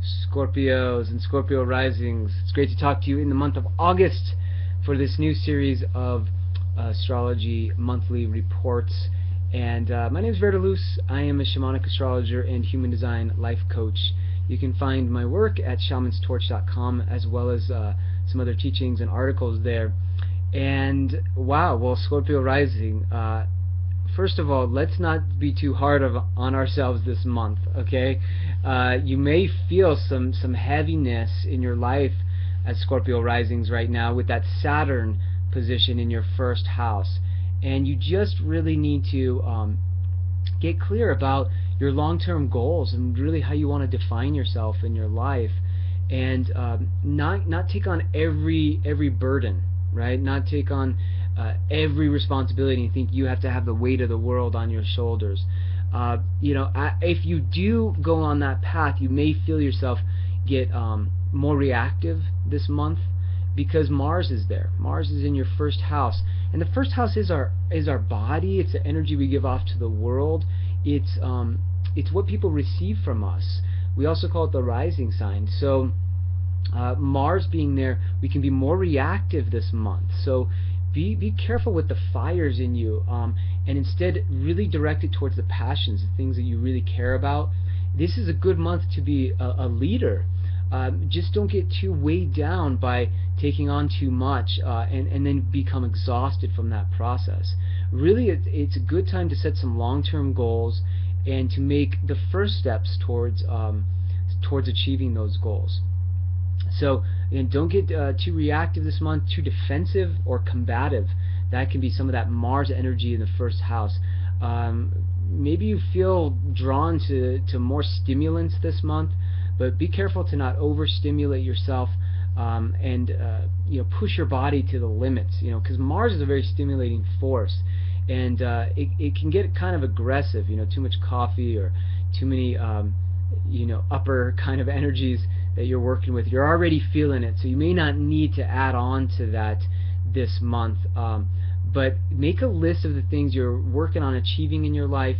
Scorpios and Scorpio risings. It's great to talk to you in the month of August for this new series of astrology monthly reports. And my name is VerDarLuz. I am a shamanic astrologer and human design life coach. You can find my work at shamanstorch.com, as well as some other teachings and articles there. And wow, well, Scorpio rising. First of all, let's not be too hard on ourselves this month, okay? You may feel some heaviness in your life as Scorpio risings right now with that Saturn position in your first house. And you just really need to get clear about your long-term goals and really how you want to define yourself in your life, and not take on every burden, right? Not take on every responsibility and think you have to have the weight of the world on your shoulders. If you do go on that path, you may feel yourself get more reactive this month, because Mars is there. Mars is in your first house, and the first house is our body. It's the energy we give off to the world. It's what people receive from us. We also call it the rising sign. So Mars being there, we can be more reactive this month. So be careful with the fires in you, and instead really direct it towards the passions, the things that you really care about. This is a good month to be a leader. Just don't get too weighed down by taking on too much and then become exhausted from that process. Really, it's a good time to set some long-term goals and to make the first steps towards achieving those goals. So again, don't get too reactive this month, too defensive or combative. That can be some of that Mars energy in the first house. Maybe you feel drawn to more stimulants this month, but be careful to not overstimulate yourself and push your body to the limits. Because Mars is a very stimulating force, and it can get kind of aggressive. Too much coffee or too many upper kind of energies that you're working with. You're already feeling it, so you may not need to add on to that this month. But make a list of the things you're working on achieving in your life.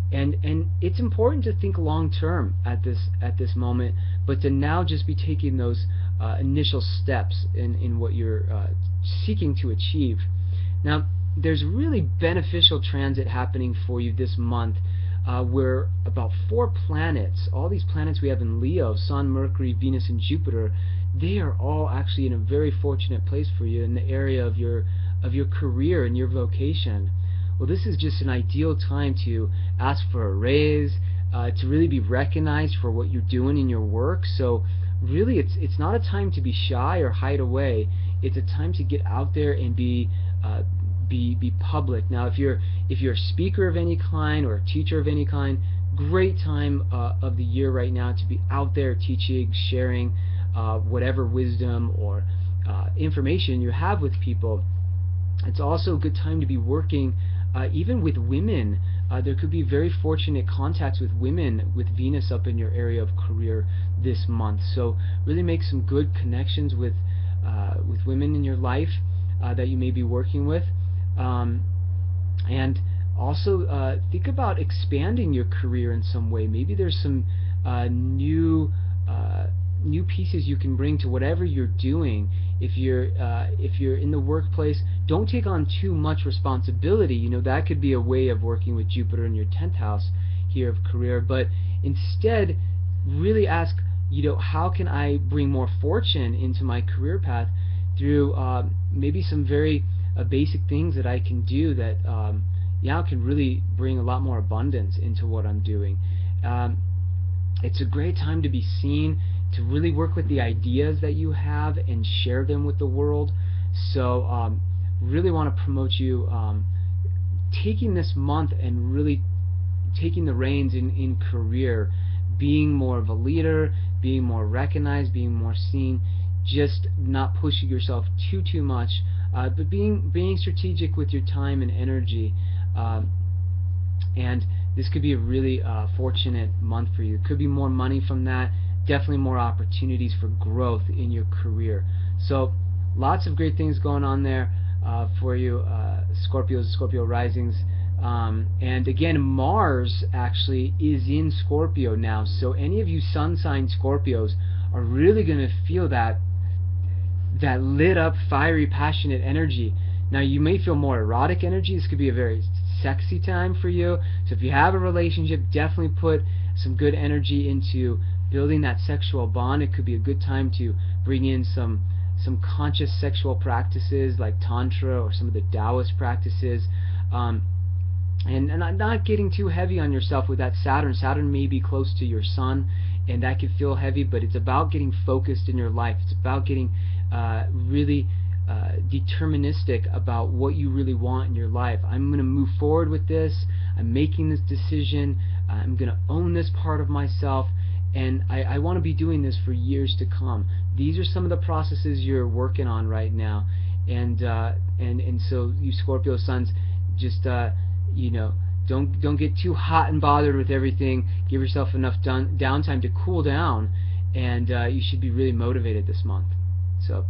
And it's important to think long term at this moment, but to now just be taking those initial steps in what you're seeking to achieve. Now, there's really beneficial transit happening for you this month, where about 4 planets, all these planets we have in Leo, Sun, Mercury, Venus, and Jupiter, they are all actually in a very fortunate place for you in the area of your career and your vocation. Well, this is just an ideal time to ask for a raise, to really be recognized for what you're doing in your work. So really, it's not a time to be shy or hide away. It's a time to get out there and be public. Now, if you're a speaker of any kind or a teacher of any kind, great time of the year right now to be out there teaching, sharing whatever wisdom or information you have with people. It's also a good time to be working even with women. There could be very fortunate contacts with women with Venus up in your area of career this month. So really make some good connections with women in your life that you may be working with. And also think about expanding your career in some way. Maybe there's some new pieces you can bring to whatever you're doing. If you're in the workplace, don't take on too much responsibility. That could be a way of working with Jupiter in your 10th house here of career. But instead, really ask, how can I bring more fortune into my career path through maybe some very basic things that I can do that can really bring a lot more abundance into what I'm doing. It's a great time to be seen, to really work with the ideas that you have and share them with the world. So really want to promote you taking this month and really taking the reins in career, being more of a leader, being more recognized, being more seen, just not pushing yourself too much, but being strategic with your time and energy. And this could be a really fortunate month for you. Could be more money from that, definitely more opportunities for growth in your career. So lots of great things going on there for you, Scorpios and Scorpio risings And again, Mars actually is in Scorpio now, so any of you sun sign Scorpios are really going to feel that lit up, fiery, passionate energy. Now you may feel more erotic energy. This could be a very sexy time for you. So if you have a relationship, definitely put some good energy into building that sexual bond. It could be a good time to bring in some conscious sexual practices like Tantra or some of the Taoist practices. And not getting too heavy on yourself with that Saturn. Saturn may be close to your Sun, and that can feel heavy, but it's about getting focused in your life. It's about getting really deterministic about what you really want in your life. I'm going to move forward with this. I'm making this decision. I'm going to own this part of myself, and I want to be doing this for years to come. These are some of the processes you're working on right now, and so you Scorpio suns, just you know, don't get too hot and bothered with everything. Give yourself enough downtime to cool down, and you should be really motivated this month. So,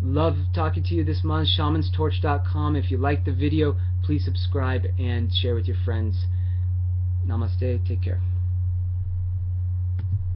love talking to you this month. shamanstorch.com. If you like the video, please subscribe and share with your friends. Namaste. Take care.